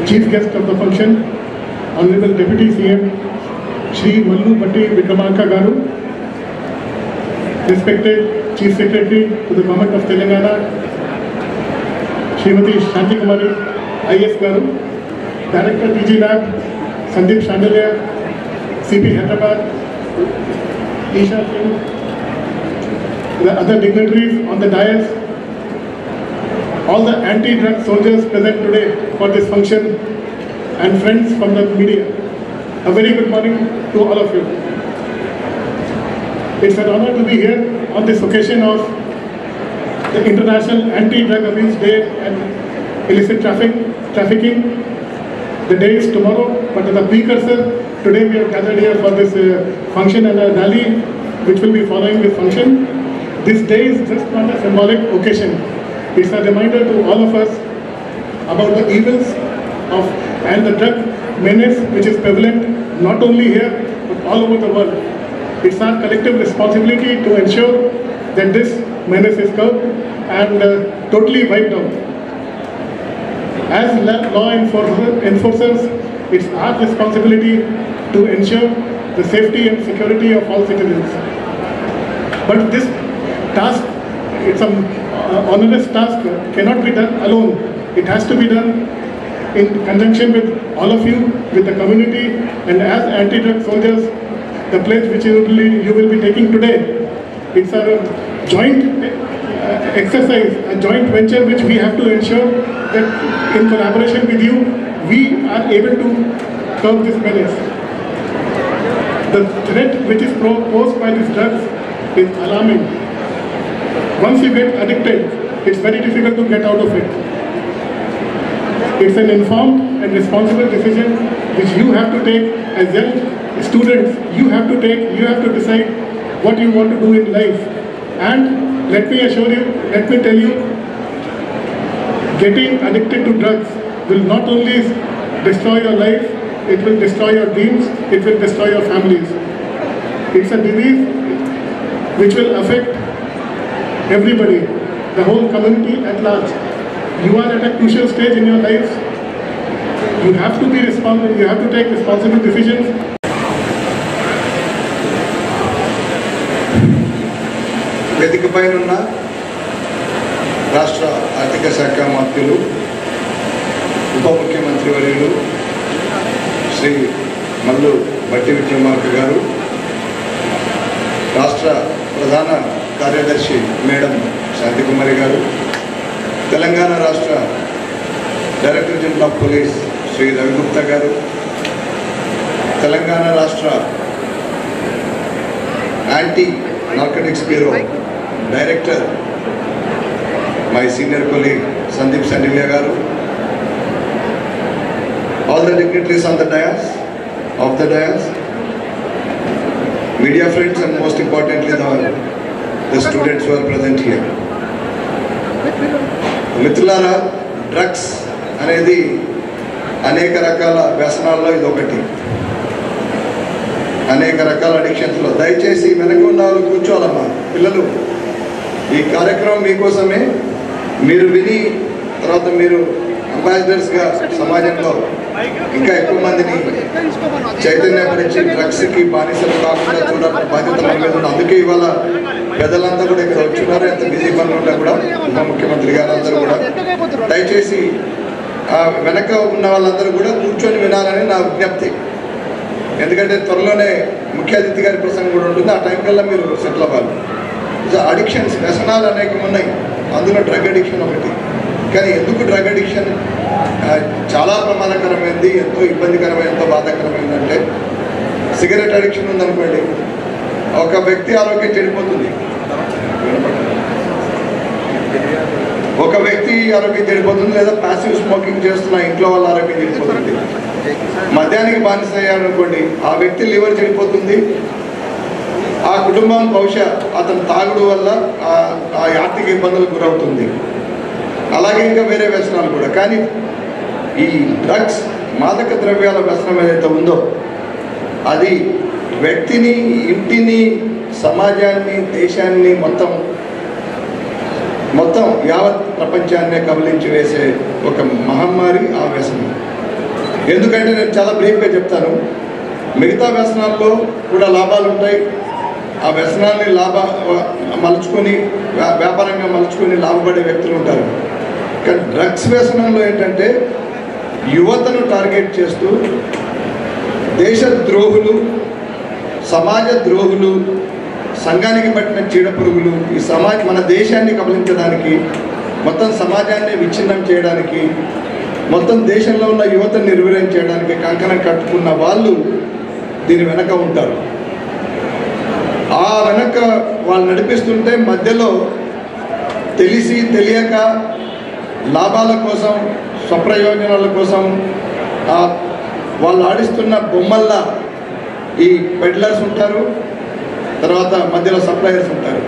chief guest of the function, Honorable Deputy CM Shri Mallu Bhatti Vikramarka Garu, respected Chief Secretary to the Government of Telangana, Srimati Shanti Kumari IS Garu, Director DG Lab, Sandeep Shandalya, CP Hyderabad, Isha Singh, the other dignitaries on the dais, all the anti-drug soldiers present today for this function, and friends from the media. A very good morning to all of you. It's an honor to be here on this occasion of the International Anti-Drug Abuse Day and Illicit Trafficking. The day is tomorrow, but as a precursor, today we have gathered here for this function and a rally which will be following this function. This day is just not a symbolic occasion. It's a reminder to all of us about the evils of and the drug menace which is prevalent not only here but all over the world. It's our collective responsibility to ensure that this menace is curbed and totally wiped out. As law enforcers, it's our responsibility to ensure the safety and security of all citizens. But this task, it's an onerous task, cannot be done alone. It has to be done in conjunction with all of you, with the community, and as anti-drug soldiers, the pledge which you will be taking today, it's a joint exercise, a joint venture which we have to ensure that in collaboration with you, we are able to curb this menace. The threat which is posed by these drugs is alarming. Once you get addicted, it's very difficult to get out of it. It's an informed and responsible decision which you have to take as young students. You have to decide what you want to do in life. And let me assure you, let me tell you, getting addicted to drugs will not only destroy your life, it will destroy your dreams, it will destroy your families. It's a disease which will affect everybody, the whole community at large. You are at a crucial stage in your lives. You have to be responsible, you have to take responsible decisions. వేదికపై ఉన్న రాష్ట్ర ఆర్థిక శాఖ మంత్రులు, ఉప ముఖ్యమంత్రి వర్యులు శ్రీ మల్లు భట్టి విక్రమార్క గారు, రాష్ట్ర ప్రధాన కార్యదర్శి మేడం శాంతి కుమారి గారు, తెలంగాణ రాష్ట్ర director general of police Shri Ravi Gupta గారు, తెలంగాణ రాష్ట్ర anti narcotics bureau director my senior colleague Sandeep Shandalya garu, all the dignitaries on the dais, media friends, and most importantly the students who are present here. మిత్రులారా, drugs అనేది అనేక రకాల వ్యసనాల్లో ఇది ఒకటి. అనేక రకాల అడిక్షన్స్లో దయచేసి వెనక ఉన్న వాళ్ళు కూర్చోవాలమ్మా. పిల్లలు, ఈ కార్యక్రమం మీకోసమే. మీరు విని తర్వాత మీరు అంబాసిడర్స్గా సమాజంలో ఇంకా ఎక్కువ మందిని చైతన్యపరిచి డ్రగ్స్కి బానిసలు కాకుండా చూడాలని బాధ్యత మన మీద ఉంది. అందుకే ఇవాళ పెద్దలంతా కూడా ఇక్కడ వచ్చున్నారు. ఎంత బిజీ పనులు ఉన్నా కూడా ఉప ముఖ్యమంత్రి గారు అందరూ కూడా దయచేసి వెనక ఉన్న వాళ్ళందరూ కూడా కూర్చొని వినాలని నా విజ్ఞప్తి. ఎందుకంటే త్వరలోనే ముఖ్య అతిథి గారి ప్రసంగం కూడా ఉంటుంది. ఆ టైం కల్లా మీరు సెటిల్ అవ్వాలి. అడిక్షన్స్, వ్యసనాలు అనేకం ఉన్నాయి. అందులో డ్రగ్ అడిక్షన్ ఒకటి. కానీ ఎందుకు డ్రగ్ అడిక్షన్ చాలా ప్రమాదకరమైనది, ఎంతో ఇబ్బందికరమైన, ఎంతో బాధాకరమైందంటే, సిగరెట్ అడిక్షన్ ఉందనుకోండి, ఒక వ్యక్తి ఆరోగ్యం చెడిపోతుంది. ఒక వ్యక్తి ఆరోగ్యం చెడిపోతుంది, లేదా ప్యాసివ్ స్మోకింగ్ చేస్తున్న ఇంట్లో వాళ్ళ ఆరోగ్యం చెడిపోతుంది. మద్యానికి బానిస అయ్యారనుకోండి, ఆ వ్యక్తి లివర్ చెడిపోతుంది. ఆ కుటుంబం బహుశా అతను తాగుడు వల్ల ఆ ఆర్థిక ఇబ్బందులకు గురవుతుంది. అలాగే ఇంకా వేరే వ్యసనాలు కూడా. కానీ ఈ డ్రగ్స్, మాదక ద్రవ్యాల వ్యసనం ఏదైతే ఉందో అది వ్యక్తిని, ఇంటిని, సమాజాన్ని, దేశాన్ని, మొత్తం యావత్ ప్రపంచాన్నే కబలించి వేసే ఒక మహమ్మారి ఆ వ్యసనం. ఎందుకంటే నేను చాలా బ్రీఫ్గా చెప్తాను. మిగతా వ్యసనాల్లో కూడా లాభాలు ఉంటాయి. ఆ వ్యసనాన్ని మలుచుకొని వ్యాపారంగా మలుచుకొని లాభపడే వ్యక్తులు ఉంటారు. కానీ డ్రగ్స్ వ్యసనంలో ఏంటంటే యువతను టార్గెట్ చేస్తూ దేశ ద్రోహులు, సమాజ ద్రోహులు, సంఘానికి పట్టిన చీడపురుగులు ఈ మన దేశాన్ని కబలించడానికి, మొత్తం సమాజాన్ని విచ్ఛిన్నం చేయడానికి, మొత్తం దేశంలో ఉన్న యువతను నిర్వీర్యం చేయడానికి కంకణం కట్టుకున్న వాళ్ళు దీని వెనక ఉంటారు. ఆ వెనక వాళ్ళు నడిపిస్తుంటే మధ్యలో తెలిసి తెలియక లాభాల కోసం, స్వప్రయోజనాల కోసం వాళ్ళు ఆడిస్తున్న బొమ్మల్లా ఈ పెడ్లర్స్ ఉంటారు, తర్వాత మధ్యలో సప్లయర్స్ ఉంటారు.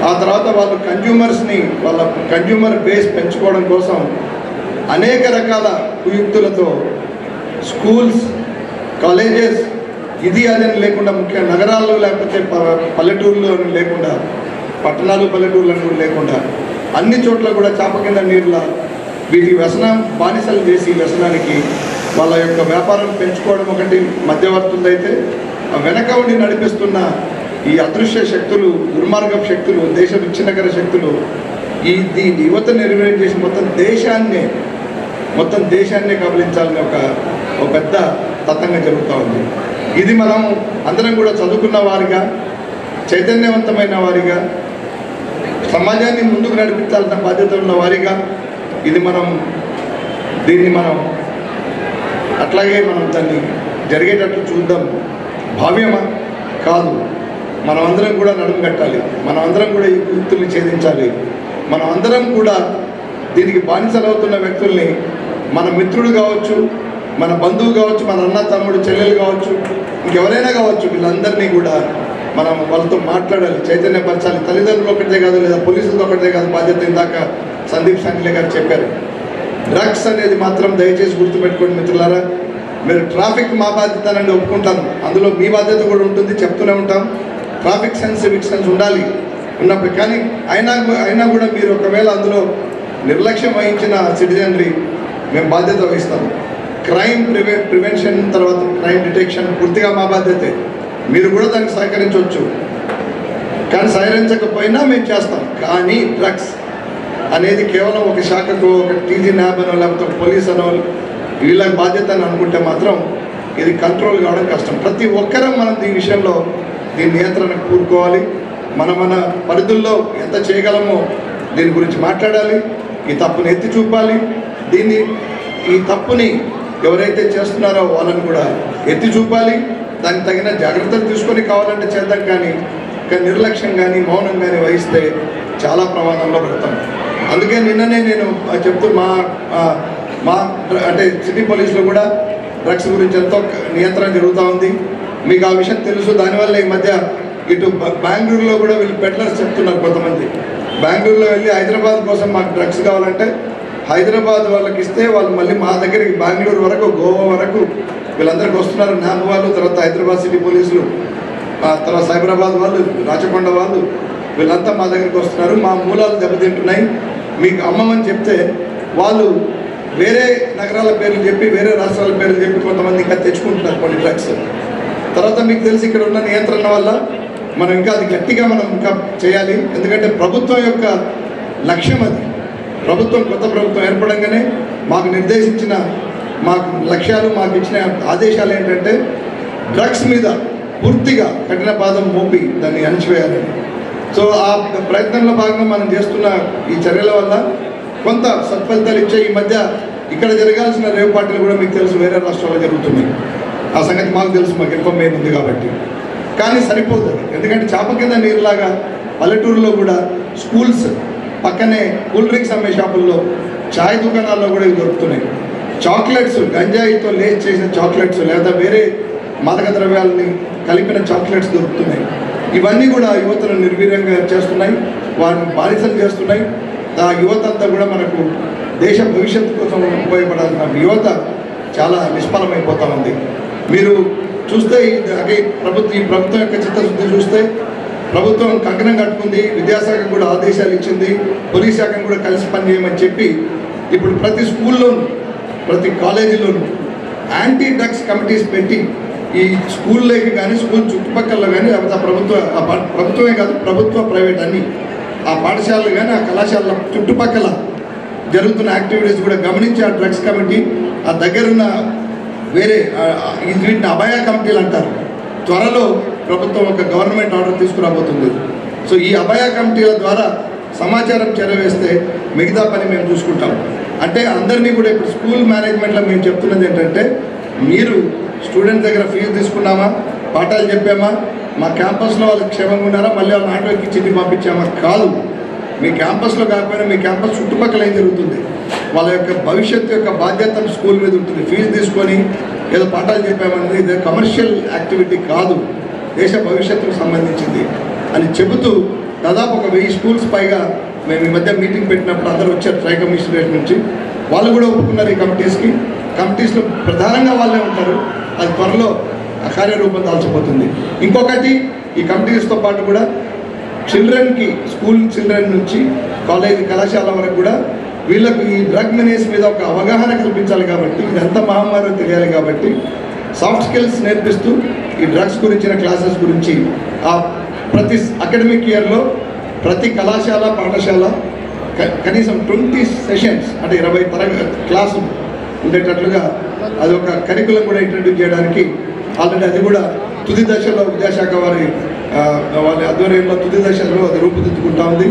ఆ తర్వాత వాళ్ళు కన్జ్యూమర్స్ని వాళ్ళ కన్జ్యూమర్ బేస్ పెంచుకోవడం కోసం అనేక రకాల కుయుక్తులతో స్కూల్స్, కాలేజెస్ ఇది అదని లేకుండా, ముఖ్యంగా నగరాల్లో లేకపోతే పల్లెటూరులో లేకుండా, పట్టణాలు పల్లెటూరులను కూడా లేకుండా అన్ని చోట్ల కూడా చాప కింద నీరులా వీటికి వ్యసనం బానిసలు చేసి వ్యసనానికి వాళ్ళ యొక్క వ్యాపారం పెంచుకోవడం ఒకటి మధ్యవర్తులైతే, వెనక ఉండి నడిపిస్తున్న ఈ అదృశ్య శక్తులు, దుర్మార్గపు శక్తులు, దేశ విచ్ఛిన్నకర శక్తులు దీని యువత నిర్వీర్యం చేసి మొత్తం దేశాన్నే కబలించాలని ఒక పెద్ద తతంగం జరుగుతూ ఉంది. ఇది మనం అందరం కూడా చదువుకున్న వారిగా, చైతన్యవంతమైన వారిగా, సమాజాన్ని ముందుకు నడిపించాల్సిన బాధ్యత ఉన్న వారిగా దీన్ని మనం అట్లాగే దాన్ని జరిగేటట్లు చూద్దాం. భావ్యమా కాదు, మనం అందరం కూడా నడుము కట్టాలి, మనం అందరం కూడా ఈ కుయుక్తుల్ని ఛేదించాలి. మనం అందరం కూడా దీనికి బానిసలవుతున్న వ్యక్తుల్ని, మన మిత్రుడు కావచ్చు, మన బంధువు కావచ్చు, మన అన్న తమ్ముడు చెల్లెలు కావచ్చు, ఇంకెవరైనా కావచ్చు, వీళ్ళందరినీ కూడా మనం వాళ్ళతో మాట్లాడాలి, చైతన్యపరచాలి. తల్లిదండ్రులు ఒకటే కాదు, లేదా పోలీసులతో ఒకటే కాదు బాధ్యత. ఇందాక సందీప్ సంఖ్లే గారు చెప్పారు. డ్రగ్స్ అనేది మాత్రం దయచేసి గుర్తుపెట్టుకోండి మిత్రులారా. మీరు ట్రాఫిక్ మా బాధ్యత అని ఒప్పుకుంటాను, అందులో మీ బాధ్యత కూడా ఉంటుంది, చెప్తూనే ఉంటాం. ట్రాఫిక్ సెన్స్, సివిక్ సెన్స్ ఉండాలి ఉన్నప్పుడు. కానీ అయినా కూడా మీరు ఒకవేళ అందులో నిర్లక్ష్యం వహించిన సిటిజనరీ మేము బాధ్యత వహిస్తాము. క్రైమ్ ప్రివెన్షన్, తర్వాత క్రైమ్ డిటెక్షన్ పూర్తిగా మా బాధ్యతే. మీరు కూడా దానికి సహకరించవచ్చు, కానీ సహకరించకపోయినా మేము చేస్తాం. కానీ డ్రగ్స్ అనేది కేవలం ఒక శాఖకు, ఒక టీజీ న్యాబ్ అనో లేకపోతే పోలీస్ అనో వీళ్ళ బాధ్యత అని అనుకుంటే మాత్రం ఇది కంట్రోల్ కావడం కష్టం. ప్రతి ఒక్కరం మనం ఈ విషయంలో దీని నియంత్రణకు కూరుకోవాలి. మన పరిధుల్లో ఎంత చేయగలమో దీని గురించి మాట్లాడాలి, ఈ తప్పుని ఎత్తి చూపాలి. ఈ తప్పుని ఎవరైతే చేస్తున్నారో వాళ్ళని కూడా ఎత్తి చూపాలి. దానికి తగిన జాగ్రత్తలు తీసుకొని కావాలంటే చేద్దాం. కానీ నిర్లక్ష్యం కానీ మౌనం కానీ వహిస్తే చాలా ప్రమాదంలో పడతాం. అందుకే నిన్ననే నేను చెప్తూ మా అంటే సిటీ పోలీసులో కూడా డ్రగ్స్ గురించి ఎంతో నియంత్రణ జరుగుతూ ఉంది. మీకు ఆ విషయం తెలుసు. దానివల్ల ఈ మధ్య ఇటు బెంగళూరులో కూడా వీళ్ళు పెడ్లర్స్ చెప్తున్నారు. కొంతమంది బెంగళూరులో వెళ్ళి హైదరాబాద్ కోసం మాకు డ్రగ్స్ కావాలంటే హైదరాబాద్ వాళ్ళకి ఇస్తే వాళ్ళు మళ్ళీ మా దగ్గరికి బెంగళూరు వరకు, గోవా వరకు వీళ్ళందరికీ వస్తున్నారు. న్యాబ్ వాళ్ళు, తర్వాత హైదరాబాద్ సిటీ పోలీసులు, తర్వాత సైబరాబాద్ వాళ్ళు, రాచకొండ వాళ్ళు, వీళ్ళంతా మా దగ్గరికి వస్తున్నారు. మా మూలాలు దెబ్బతింటున్నాయి, మీకు అమ్మమని చెప్తే వాళ్ళు వేరే నగరాల పేర్లు చెప్పి, వేరే రాష్ట్రాల పేర్లు చెప్పి కొంతమంది ఇంకా తెచ్చుకుంటున్నారు కొన్ని డ్రగ్స్. తర్వాత మీకు తెలిసి ఇక్కడ ఉన్న నియంత్రణ వల్ల మనం ఇంకా అది గట్టిగా మనం ఇంకా చేయాలి. ఎందుకంటే ప్రభుత్వం యొక్క లక్ష్యం అది. కొత్త ప్రభుత్వం ఏర్పడంగానే మాకు నిర్దేశించిన లక్ష్యాలు, మాకు ఇచ్చిన ఆదేశాలు ఏంటంటే డ్రగ్స్ మీద పూర్తిగా కఠిన పాదం మోపి దాన్ని అణిచివేయాలి. సో ఆ ప్రయత్నంలో భాగంగా మనం చేస్తున్న ఈ చర్యల వల్ల కొంత సత్ఫలితాలు ఇచ్చే. ఈ మధ్య ఇక్కడ జరగాల్సిన రేవ్ పార్టీలు కూడా మీకు తెలుసు వేరే రాష్ట్రాల్లో జరుగుతున్నాయి. ఆ సంగతి మాకు తెలుసు, మాకు ఇన్ఫర్మేషన్ ఉంది కాబట్టి. కానీ సరిపోదు, ఎందుకంటే చాప కింద నీరులాగా పల్లెటూరులో కూడా స్కూల్స్ పక్కనే కూల్ డ్రింక్స్ అమ్మే షాపుల్లో, చాయ్ దుకాణాల్లో కూడా ఇవి దొరుకుతున్నాయి. చాక్లెట్స్, గంజాయితో లేస్ చేసిన చాక్లెట్స్ లేదా వేరే మాదక ద్రవ్యాలని కలిపిన చాక్లెట్స్ దొరుకుతున్నాయి. ఇవన్నీ కూడా యువతను నిర్వీర్యంగా చేస్తున్నాయి, వారిని బానిసలు చేస్తున్నాయి. ఆ యువత అంతా కూడా మనకు దేశ భవిష్యత్తు కోసం ఉపయోగపడాల్సిన యువత చాలా నిష్ఫలమైపోతా ఉంది. మీరు చూస్తే ఈ ప్రభుత్వం యొక్క చిత్తశుద్ధి చూస్తే ప్రభుత్వం కంకణం కట్టుకుంది, విద్యాశాఖ కూడా ఆదేశాలు ఇచ్చింది, పోలీస్ శాఖను కూడా కలిసి పనిచేయమని చెప్పి ఇప్పుడు ప్రతి స్కూల్లోనూ, ప్రతి కాలేజీలోనూ యాంటీ డ్రగ్స్ కమిటీస్ పెట్టి ఈ స్కూల్లోకి కానీ స్కూల్ చుట్టుపక్కల కానీ లేకపోతే ప్రభుత్వమే కాదు ప్రభుత్వ ప్రైవేట్ అన్ని ఆ పాఠశాలలు కానీ ఆ కళాశాలల చుట్టుపక్కల జరుగుతున్న యాక్టివిటీస్ కూడా గమనించి ఆ డ్రగ్స్ కమిటీ ఆ దగ్గరున్న వేరే వీటిని అభయ కమిటీలు అంటారు. త్వరలో ప్రభుత్వం ఒక గవర్నమెంట్ ఆర్డర్ తీసుకురాబోతుంది. సో ఈ అభయ కమిటీల ద్వారా సమాచారం చేరవేస్తే మిగతా పని మేము చూసుకుంటాం. అంటే అందరినీ కూడా ఇప్పుడు స్కూల్ మేనేజ్మెంట్లో మేము చెప్తున్నది ఏంటంటే, మీరు స్టూడెంట్ దగ్గర ఫీజు తీసుకున్నామా, పాఠాలు చెప్పామా, మా క్యాంపస్లో వాళ్ళకి క్షేమంగా ఉన్నారా, మళ్ళీ వాళ్ళ ఆటోకి చిట్టి పంపించామా? కాదు. మీ క్యాంపస్లో కాకపోయినా మీ క్యాంపస్ చుట్టుపక్కల ఏం జరుగుతుంది, వాళ్ళ యొక్క భవిష్యత్తు యొక్క బాధ్యత స్కూల్ మీద ఉంటుంది. ఫీజు తీసుకొని ఏదో పాఠాలు చెప్పామనేది ఇది కమర్షియల్ యాక్టివిటీ కాదు, దేశ భవిష్యత్తుకు సంబంధించింది అని చెబుతూ దాదాపు ఒక 1000 స్కూల్స్ పైగా మేము ఈ మధ్య మీటింగ్ పెట్టినప్పుడు అందరూ వచ్చారు ట్రై కమిషనరేట్ నుంచి. వాళ్ళు కూడా ఒప్పుకున్నారు ఈ కమిటీస్లో ప్రధానంగా వాళ్ళే ఉంటారు. అది త్వరలో కార్యరూపం దాల్చిపోతుంది. ఇంకొకటి, ఈ కమిటీస్తో పాటు కూడా చిల్డ్రన్కి, స్కూల్ చిల్డ్రన్ నుంచి కాలేజీ కళాశాల వరకు కూడా వీళ్ళకు ఈ డ్రగ్ మెనేస్ మీద ఒక అవగాహన కల్పించాలి. కాబట్టి ఇదంతా మహమ్మారి తెలియాలి. కాబట్టి సాఫ్ట్ స్కిల్స్ నేర్పిస్తూ ఈ డ్రగ్స్ గురించిన క్లాసెస్ గురించి ప్రతి అకాడమిక్ ఇయర్లో ప్రతి కళాశాల పాఠశాల కనీసం 20 సెషన్స్ అంటే 20 క్లాసులు ఉండేటట్లుగా అదొక కరికులం కూడా ఇంట్రడ్యూస్ చేయడానికి ఆల్రెడీ అది కూడా తుది దశలో విద్యాశాఖ వారి ఆధ్వర్యంలో తుది దశలో అది రూపుదిద్దుకుంటా ఉంది.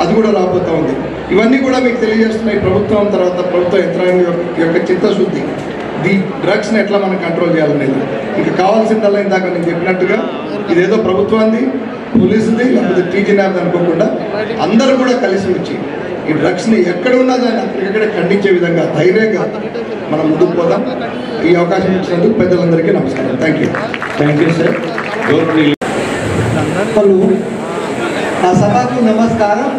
అది కూడా రాబోతూ ఉంది. ఇవన్నీ కూడా మీకు తెలియజేస్తున్నాయి ప్రభుత్వం తర్వాత ప్రభుత్వ యంత్రాంగం యొక్క చిత్తశుద్ధి. ఈ డ్రగ్స్ని ఎట్లా మనం కంట్రోల్ చేయాలనేది. ఇంకా కావాల్సిందల్లా ఇందాక నేను చెప్పినట్టుగా ఇదేదో ప్రభుత్వాన్ని, పోలీసుది లేకపోతే టీజీ న్యాప్ అనుకోకుండా అందరూ కూడా కలిసి వచ్చి ఈ డ్రగ్స్ని ఎక్కడ ఉన్నా దాన్ని అక్కడికక్కడ ఖండించే విధంగా ధైర్యంగా మనం ముందుకు పోదాం. ఈ అవకాశం ఇచ్చినందుకు పెద్దలందరికీ నమస్కారం. Thank you sir. సభకు నమస్కారం.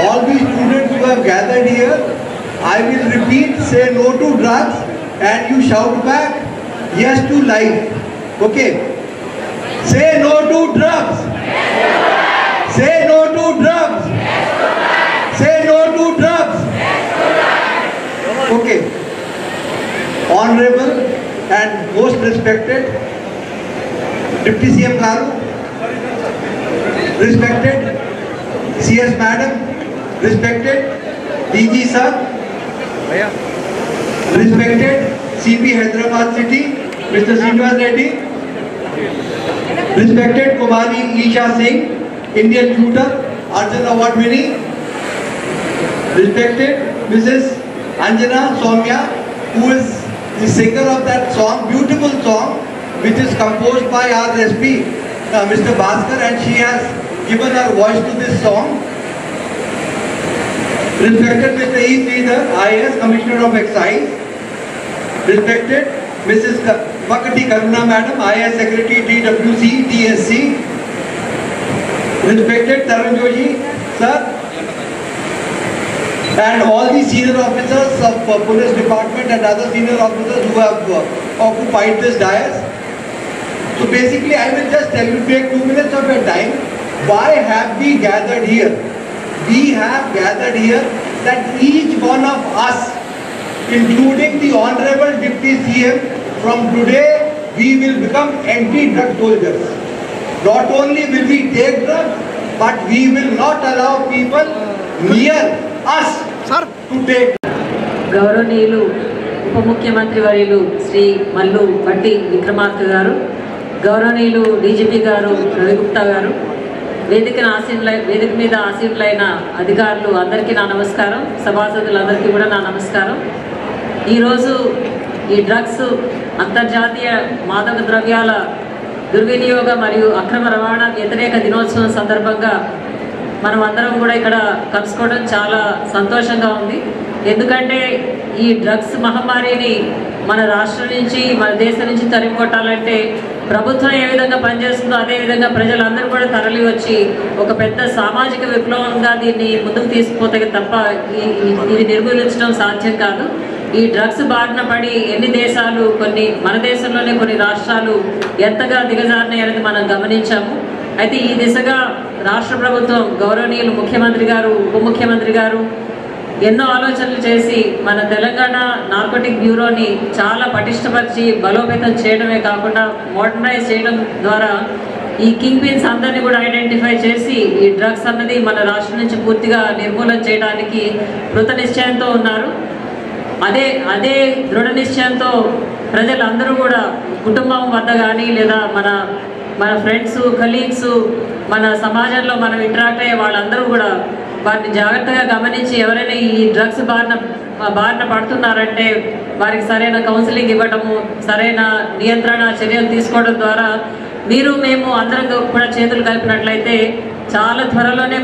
All the students who have gathered here, I will repeat, say no to drugs and you shout back yes to life. Okay? Say no to drugs. Say no to drugs. Say no to drugs. Okay. Honorable and most respected Deputy CM Garu, respected CS Madam, respected DG Sir, respected CP Hyderabad City, Mr. Srinivas Reddy, respected Kumari Isha Singh, Indian tutor, Arjun Award winning, respected Mrs. Anjana Soumya, who is the singer of that song, beautiful song, which is composed by our SP, Mr. Bhaskar, and she has given her voice to this song. Respected Mr. E. Sridhar, IAS Commissioner of Excise. Respected Mrs. Vakati Karuna Madam, IAS Secretary DWC TSC. Respected Tarun Joshi Sir, and all the senior officers of Police Department and other senior officers who have occupied this dais. So basically I will just tell you, take 2 minutes of your time. Why have we gathered here? We have gathered here that each one of us, including the Honorable Deputy CM, from today we will become anti-drug soldiers. Not only will we take drugs, but we will not allow people near us to take. గౌరవనీయులు ఉప ముఖ్యమంత్రి వర్యులు శ్రీ మల్లు భట్టి విక్రమార్క గారు, గౌరవనీయులు DGP గారు రవిగుప్తా గారు, వేదిక మీద ఆసీనులైన అధికారులు అందరికీ నా నమస్కారం. సభాసదులందరికీ కూడా నా నమస్కారం. ఈరోజు ఈ డ్రగ్స్ అంతర్జాతీయ మాదక ద్రవ్యాల దుర్వినియోగ మరియు అక్రమ రవాణా వ్యతిరేక దినోత్సవం సందర్భంగా మనం అందరం కూడా ఇక్కడ కలుసుకోవడం చాలా సంతోషంగా ఉంది. ఎందుకంటే ఈ డ్రగ్స్ మహమ్మారిని మన రాష్ట్రం నుంచి, మన దేశం నుంచి తరిమి కొట్టాలంటే ప్రభుత్వం ఏ విధంగా పనిచేస్తుందో అదేవిధంగా ప్రజలందరూ కూడా తరలి వచ్చి ఒక పెద్ద సామాజిక విప్లవంగా దీన్ని ముందుకు తీసుకుపోతే తప్ప ఇది నిర్మూలించడం సాధ్యం కాదు. ఈ డ్రగ్స్ బారిన పడి ఎన్ని దేశాలు, మన దేశంలోనే కొన్ని రాష్ట్రాలు ఎంతగా దిగజారినాయి అనేది మనం గమనించాము. అయితే ఈ దిశగా రాష్ట్ర ప్రభుత్వం, గౌరవనీయులు ముఖ్యమంత్రి గారు, ఉప ముఖ్యమంత్రి గారు ఎన్నో ఆలోచనలు చేసి మన తెలంగాణ నార్కోటిక్ బ్యూరోని చాలా పటిష్టపరిచి బలోపేతం చేయడమే కాకుండా మోడర్నైజ్ చేయడం ద్వారా ఈ కింగ్ పిన్స్ అందరినీ కూడా ఐడెంటిఫై చేసి ఈ డ్రగ్స్ అన్నది మన రాష్ట్రం నుంచి పూర్తిగా నిర్మూలన చేయడానికి కృత నిశ్చయంతో ఉన్నారు. అదే దృఢ నిశ్చయంతో ప్రజలందరూ కూడా కుటుంబం వద్ద కానీ లేదా మన ఫ్రెండ్స్ కలీగ్స్ మన సమాజంలో మనం ఇంటరాక్ట్ అయ్యే వాళ్ళందరూ కూడా వాటిని జాగ్రత్తగా గమనించి ఎవరైనా ఈ డ్రగ్స్ బారిన పడుతున్నారంటే వారికి సరైన కౌన్సిలింగ్ ఇవ్వడము, సరైన నియంత్రణ చర్యలు తీసుకోవడం ద్వారా మేము అందరం కూడా చేతులు కలిపినట్లయితే చాలా త్వరలోనే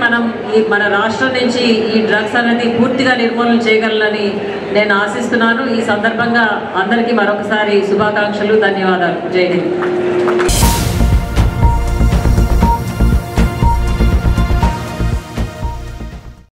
మన రాష్ట్రం నుంచి ఈ డ్రగ్స్ అనేది పూర్తిగా నిర్మూలన చేయగలనని నేను ఆశిస్తున్నాను. ఈ సందర్భంగా అందరికీ మరొకసారి శుభాకాంక్షలు, ధన్యవాదాలు. జై హింద్.